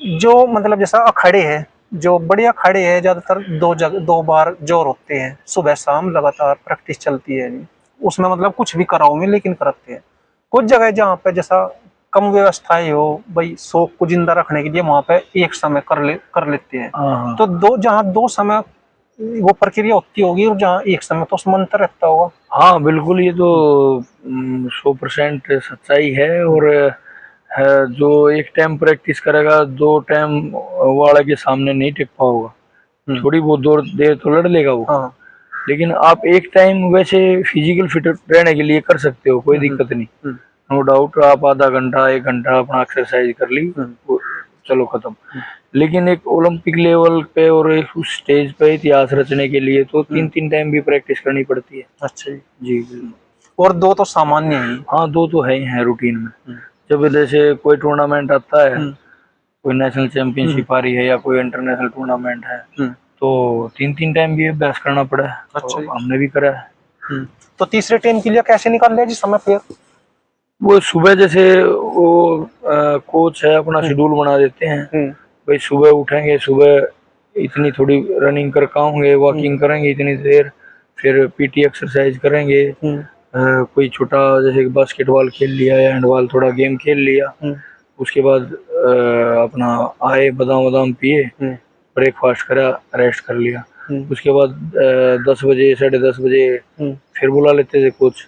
जो मतलब जैसा अखाड़े हैं, जो बढ़िया अखाड़े हैं, ज्यादातर दो बार जोर होते हैं, सुबह शाम लगातार प्रैक्टिस चलती है जी। उसमें मतलब कुछ भी कराओगे लेकिन करते हैं। कुछ जगह जहाँ पे जैसा कम व्यवस्थाएं हो भाई, शौक को जिंदा रखने के लिए वहां पे एक समय कर लेते हैं। हाँ तो जहाँ दो समय वो प्रक्रिया होती होगी और जहाँ एक समय, तो उसमें अंतर रहता होगा। हाँ बिल्कुल, ये तो 100% सच्चाई है। और है, जो एक टाइम प्रैक्टिस करेगा दो टाइम वाले के सामने नहीं टिक पाओगा। थोड़ी बहुत देर देर तो लड़ लेगा वो। हाँ। लेकिन आप एक टाइम वैसे फिजिकल फिट रहने के लिए कर सकते हो, कोई दिक्कत नहीं। नो डाउट, आप आधा घंटा 1 घंटा अपना एक्सरसाइज कर ली, चलो खत्म। लेकिन एक ओलंपिक लेवल पे और एक उस स्टेज पे इतिहास रचने के लिए तो 3-3 टाइम भी प्रैक्टिस करनी पड़ती है। अच्छा जी। जी बिल्कुल। और दो तो सामान्य ही। हाँ, दो तो है ही है रूटीन में। जब जैसे कोई टूर्नामेंट आता है, कोई नेशनल चैंपियनशिप आ रही है या कोई इंटरनेशनल टूर्नामेंट है, तो 3-3 टाइम भी अभ्यास करना पड़ा है। अच्छा तो हमने भी करा है। तो तीसरे टाइम के लिए कैसे निकाल लिया जिस समय फिर? वो सुबह जैसे वो कोच है अपना शेड्यूल बना देते हैं। भाई सुबह उठेंगे, सुबह इतनी थोड़ी रनिंग कर पाओगे, वॉकिंग करेंगे इतनी देर, फिर पीटी एक्सरसाइज करेंगे। कोई छोटा जैसे बास्केटबॉल खेल लिया या हैंडबॉल थोड़ा गेम खेल लिया। उसके बाद अपना आए, बादाम वादाम पिए, ब्रेकफास्ट करा, रेस्ट कर लिया। उसके बाद 10 बजे 10:30 बजे फिर बुला लेते थे कोच।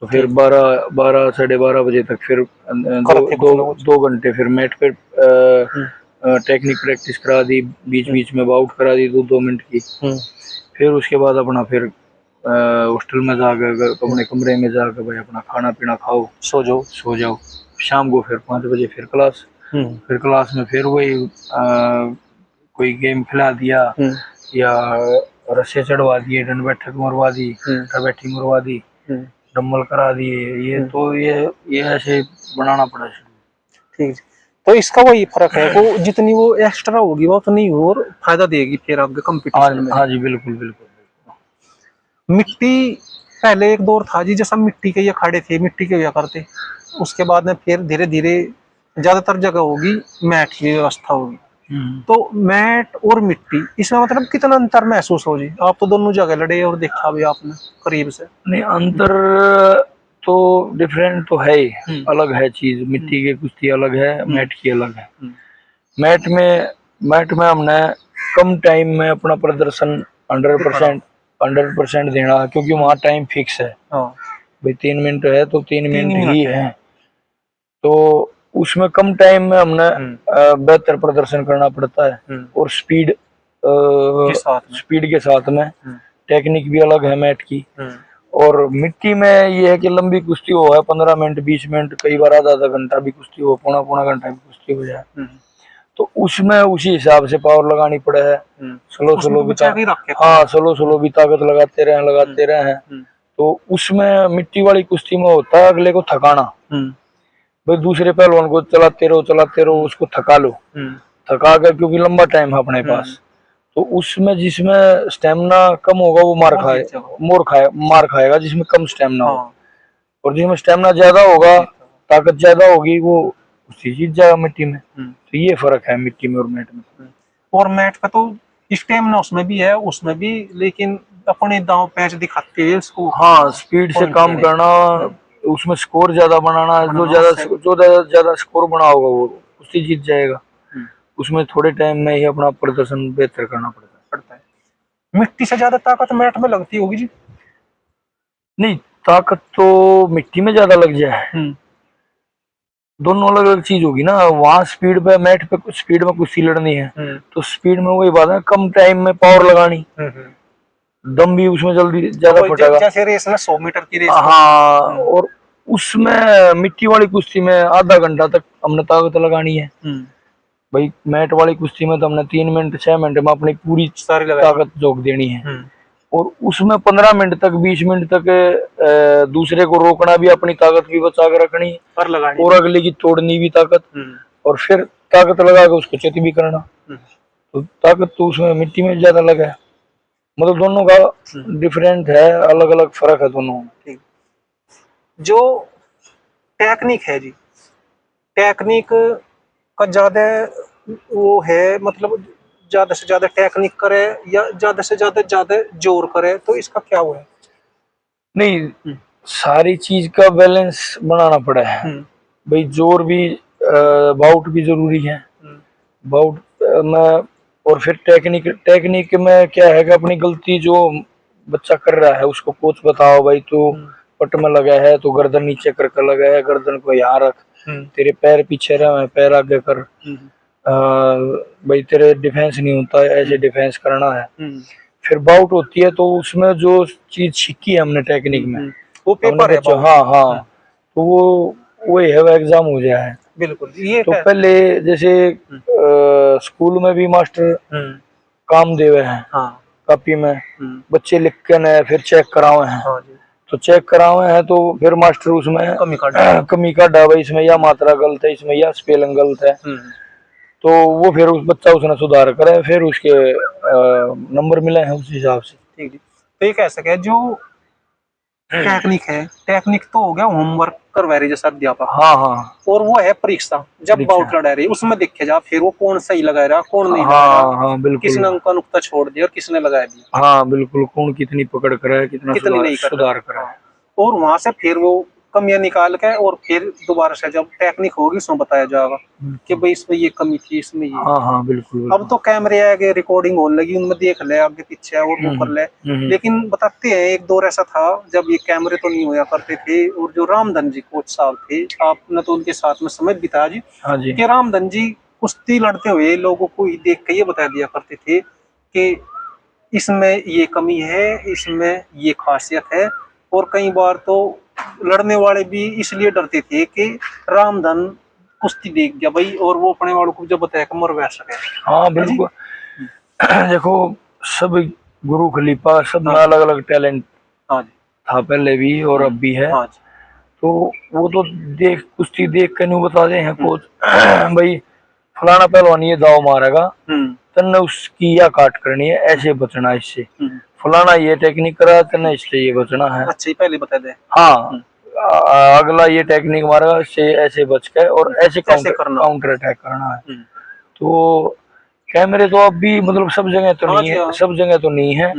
तो फिर 12 12:30 बजे तक फिर दो घंटे फिर मैट पे टेक्निक प्रैक्टिस करा दी, बीच बीच में बाउट करा दी 2-2 मिनट की। फिर उसके बाद अपना फिर हॉस्टल में जाकर अपने कमरे में जाकर भाई अपना खाना पीना खाओ, सो जाओ। शाम को फिर 5 बजे फिर क्लास। फिर क्लास में फिर वही कोई गेम खिला दिया या रस्से चढ़वा दिए, दंड बैठक मरवा दी, बैठी मरवा दी, डम्बल करा दिए। ये तो ये ऐसे बनाना पड़ा। ठीक। तो इसका वही फर्क है वो जितनी वो एक्स्ट्रा होगी वो उतनी और फायदा देगी फिर आगे कंपटीशन में। हाँ जी बिल्कुल बिल्कुल। मिट्टी पहले एक दौर था जी, जैसा मिट्टी के ये अखाड़े थे, मिट्टी के हुआ करते। उसके बाद में फिर धीरे धीरे ज्यादातर जगह होगी मैट की व्यवस्था होगी। तो मैट और मिट्टी इसमें मतलब कितना अंतर महसूस हो जी? आप तो दोनों जगह लड़े और देखा भी आपने करीब से। नहीं, अंतर तो डिफरेंट तो है ही, अलग है चीज। मिट्टी की कुश्ती अलग है, मैट की अलग है। मैट में मैट में हमने कम टाइम में अपना प्रदर्शन 100% देना, क्योंकि वहाँ टाइम फिक्स है। भाई 3 मिनट है तो 3 मिनट ही है। तो उसमें कम टाइम में हमने बेहतर प्रदर्शन करना पड़ता है। और स्पीड के साथ में टेक्निक भी अलग है मैट की। और मिट्टी में ये है कि लंबी कुश्ती हो है, 15 मिनट 20 मिनट, कई बार आधा आधा घंटा भी कुश्ती हो, पौना पौना घंटा भी कुश्ती हो जाए, तो उसमें उसी हिसाब से पावर लगानी पड़े है। स्लो भी हाँ, स्लो भी ताकत लगाते रहे। तो उसमें मिट्टी वाली कुश्ती में होता है अगले को थकाना। भाई दूसरे पहलवान को चलाते रहो, उसको थका लो। थका कर, क्योंकि लंबा टाइम है अपने पास। तो उसमें जिसमें स्टेमिना कम होगा वो मार खाएगा जिसमें कम स्टेमिना हो। और जिसमें स्टेमिना ज्यादा होगा, ताकत ज्यादा होगी, वो उसी जीत जाएगा मिट्टी में। तो ये फर्क है मिट्टी में और मैट में। और मैट का तो स्टेमिना उसमें भी है, उसमें भी, लेकिन अपने दांव पैंच दिखाते हैं इसको। हाँ, स्पीड से काम करना, उसमें स्कोर ज्यादा बनाना। जो ज्यादा स्कोर बना होगा वो उसी जीत जाएगा। उसमें थोड़े टाइम में ही अपना प्रदर्शन बेहतर करना पड़ता है। मिट्टी से ज्यादा ताकत मैट में लगती होगी जी? नहीं, ताकत तो मिट्टी में ज्यादा लग जाए। दोनों अलग अलग चीज होगी ना। वहाँ स्पीड पे, मैट पे कुछ स्पीड में कुश्ती लड़नी है, तो स्पीड में वही बात है, कम टाइम में पावर लगानी। दम भी उसमें जल्दी ज्यादा फटेगा, जैसे रेस में 100 मीटर की रेस। हाँ, और उसमें मिट्टी वाली कुश्ती में आधा घंटा तक हमने ताकत लगानी है। भाई मैट वाली कुश्ती में तो हमने 3 मिनट 6 मिनट में अपनी पूरी सारी ताकत झोंक देनी है। और उसमें 15 मिनट तक 20 मिनट तक दूसरे को रोकना भी, अपनी ताकत भी बचा कर रखनी और अगले की तोड़नी भी ताकत। और फिर ताकत लगा के उसको चेत भी करना। तो ताकत तो उसमें मिट्टी में ज्यादा लगा है। मतलब दोनों का डिफरेंट है, अलग अलग फर्क है दोनों। जो टेक्निक है जी, टेक्निक का ज्यादा वो है मतलब ज्यादा से ज्यादा टेक्निक करे या ज्यादा जोर करे, तो इसका क्या हुआ है? नहीं, सारी चीज का बैलेंस बनाना पड़ा है भाई। जोर भी, बाउट भी जरूरी है। बाउट में, और फिर टेक्निक, टेक्निक में क्या है कि अपनी गलती जो बच्चा कर रहा है उसको कोच बताओ भाई, तो पट में लगा है तो गर्दन नीचे करके लगा है, गर्दन को यहाँ रख, तेरे पैर पीछे रहे, पैर आगे कर, भाई तेरे डिफेंस नहीं होता है, ऐसे डिफेंस करना है। फिर बाउट होती है तो उसमें जो चीज सीखी है हमने टेक्निक में, वो पेपर है। हाँ हाँ, तो वो है, एग्जाम हो गया है। बिल्कुल, ये तो पहले जैसे स्कूल में भी मास्टर काम दे हुए हैं, हाँ, कॉपी में बच्चे लिख के न फिर चेक करावे हैं, हाँ, तो चेक करावे हैं तो फिर मास्टर उसमें कमी का डाबा, इसमें या मात्रा गलत है, इसमें या स्पेलिंग गलत है, तो वो फिर उस बच्चा उसने सुधार करे, फिर उसके नंबर मिले हैं उस हिसाब से। ठीक है, तो ये कह सके जो टेक्निक है, टेक्निक तो हो गया होमवर्क करवा रही जैसा अध्यापक, हाँ हाँ, और वो है परीक्षा, जब बाउट लड़ा रही उसमें देखे जा फिर वो कौन सही लगा रहा कौन नहीं, हाँ लगा रहा, हाँ बिल्कुल, किसने उनका नुक्ता छोड़ दिया और किसने लगा दिया, हाँ बिल्कुल, कौन कितनी पकड़ कर है, कितनी नहीं सुधार कर है, और वहां से फिर वो कमियां निकाल के और फिर दोबारा से जब टेक्निक होगी उसमें बताया जाएगा कि भाई इसमें ये कमी थी, इसमें ये, हाँ हाँ बिल्कुल। अब तो कैमरे आगे रिकॉर्डिंग होने लगी, उनमें देख ले आगे पीछे और वो कर ले, लेकिन बताते हैं एक दौर ऐसा था जब ये कैमरे तो नहीं होया करते थे, और जो रामधन जी कोच साहब थे, आपने तो उनके साथ में समय बिताया जी, हाँ जी, कि रामधन जी कुश्ती लड़ते हुए लोगों को देख के ये बता दिया करते थे कि इसमें ये कमी है, इसमें ये खासियत है, और कई बार तो लड़ने वाले भी इसलिए डरते थे कि रामधन कुश्ती देख गया भाई, और वो अपने वालों को जब बताया कि मर वैसा है। हाँ बिल्कुल, देखो सब गुरु खलीफा सब में अलग अलग टैलेंट था पहले भी और अब भी है, तो वो तो देख कुश्ती देख के नहीं बता दे हैं कोच भाई फलाना पहलवान ये दाव मारेगा, तन्ने उसकी या काट करनी है, ऐसे बचना इससे, फलाना ये टेक्निक करा तन्ने इससे ये बचना है, अच्छा पहले बता दे, हाँ अगला ये टेक्निक मारेगा इससे ऐसे बच के और ऐसे काउंटर अटैक करना है। तो कैमरे तो अब भी मतलब सब जगह तो नहीं है, सब जगह तो नहीं है,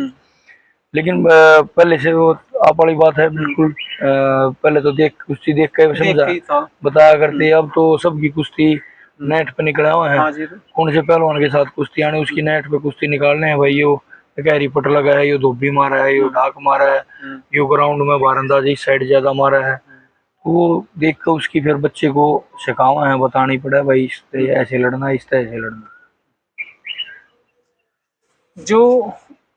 लेकिन पहले से वो आप वाली बात है बिल्कुल, पहले तो देख कुश्ती देख के समझा बताया करते, अब तो सबकी कुश्ती नेट पे निकला हुआ है, कौन से पहलवान के साथ कुश्ती आने उसकी नेट पे कुश्ती निकालने हैं भाई, यो गहरी पट लगा है, यो धोबी मारा है, यो ढाक मारा है, यो ग्राउंड में बारंदाजी इस साइड ज्यादा मारा है, वो देख कर उसकी फिर बच्चे को सिखावा है, बतानी पड़ा भाई इस तरह ऐसे लड़ना, इस तरह ऐसे लड़ना। जो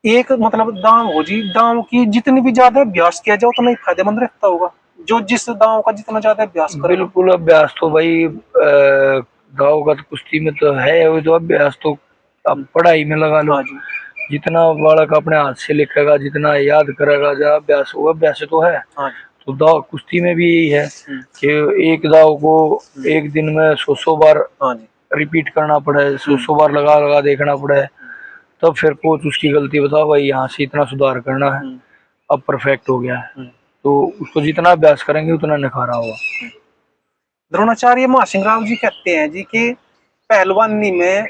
एक मतलब दांव हो जी, दांव की जितनी भी ज्यादा अभ्यास किया जाए उतना ही फायदेमंद रहता होगा, जो जिस दांव का जितना ज्यादा अभ्यास करे। बिल्कुल, अभ्यास तो भाई गाँव का तो कुश्ती में तो है, वो तो अभ्यास तो अब पढ़ाई में लगा लो, जितना बालक अपने हाथ से लिखेगा, जितना याद करेगा, जहाँ अभ्यास होगा, अभ्यास तो है। तो दाव कुश्ती में भी यही है कि एक दाव को एक दिन में 100 बार रिपीट करना पड़े, 100 बार लगा लगा देखना पड़े, तब फिर कोच उसकी गलती बताओ भाई यहाँ से इतना सुधार करना है, अब परफेक्ट हो गया है, तो उसको जितना अभ्यास करेंगे उतना निखारा होगा। द्रोणाचार्य महासिंह राव जी कहते हैं जी कि पहलवानी में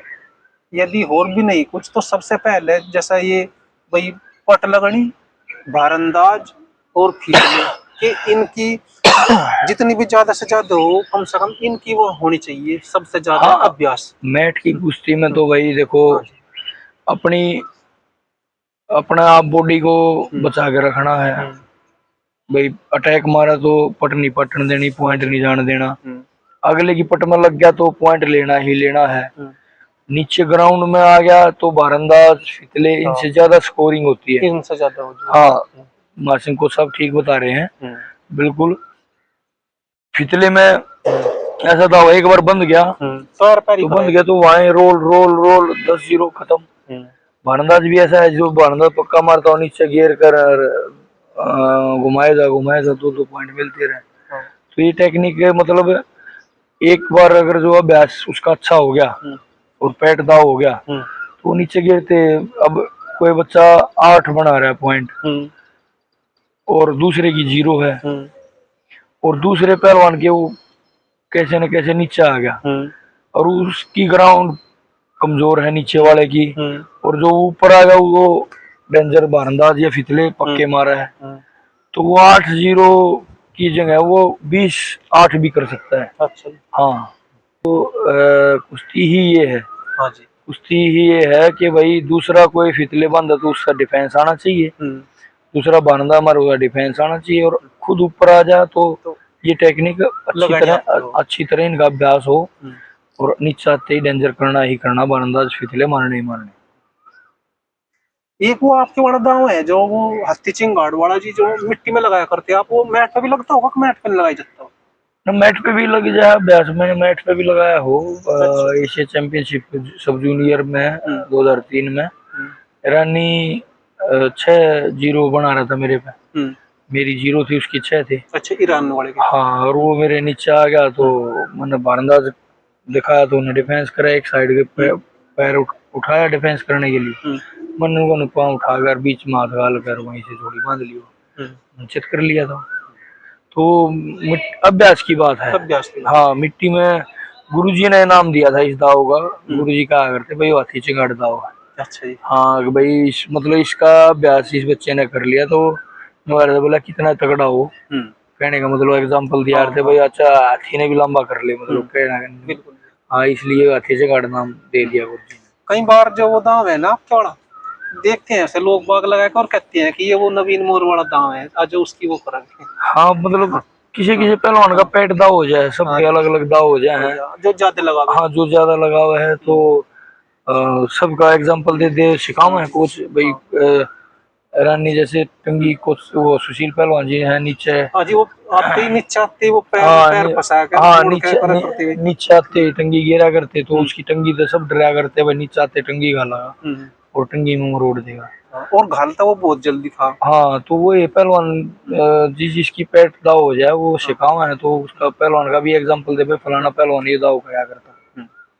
यदि और भी नहीं कुछ तो सबसे पहले जैसा ये भाई पट लगनी, भारंदाज और फीसले कि इनकी जितनी भी ज्यादा से ज्यादा हो, कम से कम इनकी वो होनी चाहिए सबसे ज्यादा अभ्यास। मैट की कुश्ती में तो भाई देखो अपनी अपना आप बॉडी को बचा के रखना है भाई, अटैक मारा तो पट नहीं पटन देनी, पॉइंट नहीं जाने देना, अगले की पट में लग गया तो पॉइंट लेना ही लेना है, नीचे ग्राउंड में आ गया तो बारंदाज फितले इनसे ज्यादा स्कोरिंग होती है, इनसे ज्यादा हो हाँ मासिंग को सब ठीक बता रहे हैं बिल्कुल। फितले में ऐसा था एक बार बंद गया तो बंद गया तो वहां रोल रोल रोल 10-0 खत्म। बारंदाज भी ऐसा है जो बारंदाज पक्का मारता हो, नीचे गिर कर घुमाएगा तो पॉइंट मिलते रहे। तो ये टेक्निक है, मतलब एक बार अगर जो अभ्यास उसका अच्छा हो गया और पेट दाव हो गया तो नीचे गिरते, अब कोई बच्चा 8 बना रहा है पॉइंट और दूसरे की 0 है, और दूसरे पहलवान के वो कैसे न कैसे नीचे आ गया और उसकी ग्राउंड कमजोर है नीचे वाले की, और जो ऊपर आ गया वो डेंजर बारंदाज या फितले पक्के मारा है, तो वो 8-0 की जगह वो 20-8 भी कर सकता है। अच्छा। हाँ, तो कुश्ती ही ये है। हाँ जी। कुश्ती ही ये है कि भाई दूसरा कोई फितले बांधा तो उसका डिफेंस आना चाहिए, दूसरा बांधा मारा उसका डिफेंस आना चाहिए, और खुद ऊपर आ जाए तो ये टेक्निक अच्छी तरह इनका अभ्यास हो, और नीचे आते ही डेंजर करना ही करना, बारंदाज फितले मारने ही मारने। एक वो आपके वाला दाव है जो वो हत्ती चिंगाड़ वाला जी, जो मिट्टी में लगाया करते हैं आप, वो मैट पे भी लगता होगा कि मैट पे नहीं लगाई जाता हो? मैट पे भी लग जाए अभ्यास, मैंने मैट पे भी लगाया हो। एशिया चैंपियनशिप सब जूनियर में 2003 में ईरानी 6-0 बना रहा था मेरे पे, मेरी 0 थी उसकी 6 थी। अच्छा, ईरान वाले के। हाँ, और वो मेरे नीचे आ गया तो मैंने बारंदाज दिखाया तो उन्हें डिफेंस करा, एक साइड के पैर उठाया डिफेंस करने के लिए, मैंने उन्हें पाँव उठा कर बीच में हाथ डाल कर वहीं से थोड़ी बांध लिया, चित कर लिया था। तो अभ्यास की बात है। हाँ, मिट्टी में गुरुजी ने नाम दिया था इस दाव का, गुरुजी कहा करते भाई हाथी चिंगाड़ दाव है। अच्छा जी। हाँ भाई मतलब इसका अभ्यास इस बच्चे ने कर लिया, तो बोला कितना तगड़ा हो, कहने का मतलब एग्जाम्पल दिया थे भाई, अच्छा हाथी ने भी लंबा कर लिया, मतलब कहना। हाँ, इसलिए हाथी चिंगाड़ नाम दे दिया गुरुजी ने। कई बार जो वो दाव है ना आपका, देखते हैं ऐसे लोग बाग लगा के और कहते हैं कि ये वो नवीन मोर वाला दाव है, आज उसकी वो करेंगे। हाँ, मतलब किसी पहलवान का पेट दाव हो जाए, सबके अलग अलग दाव हो जाए, जो ज्यादा लगाव। हाँ, जो ज्यादा लगाव है तो सबका एग्जांपल दे दे सिखाओ है कोच भाई। रानी जैसे टंगी कोच वो सुशील पहलवान जी है नीचे। हाँ जी, वो आपके नीचे आते वो पैर फंसा के नीचे आते टंगी गिरा करते, तो उसकी टंगी तो सब डरा करते भाई, नीचे आते टंगी घाला और टंगी में मरोड़ देगा, और घालता वो बहुत जल्दी था। हाँ, तो वो ये पहलवान जिसकी पेट दाव हो जाए वो सिखावा है, तो उसका पहलवान का भी एग्जांपल दे भाई फलाना पहलवान ये दाव किया करता।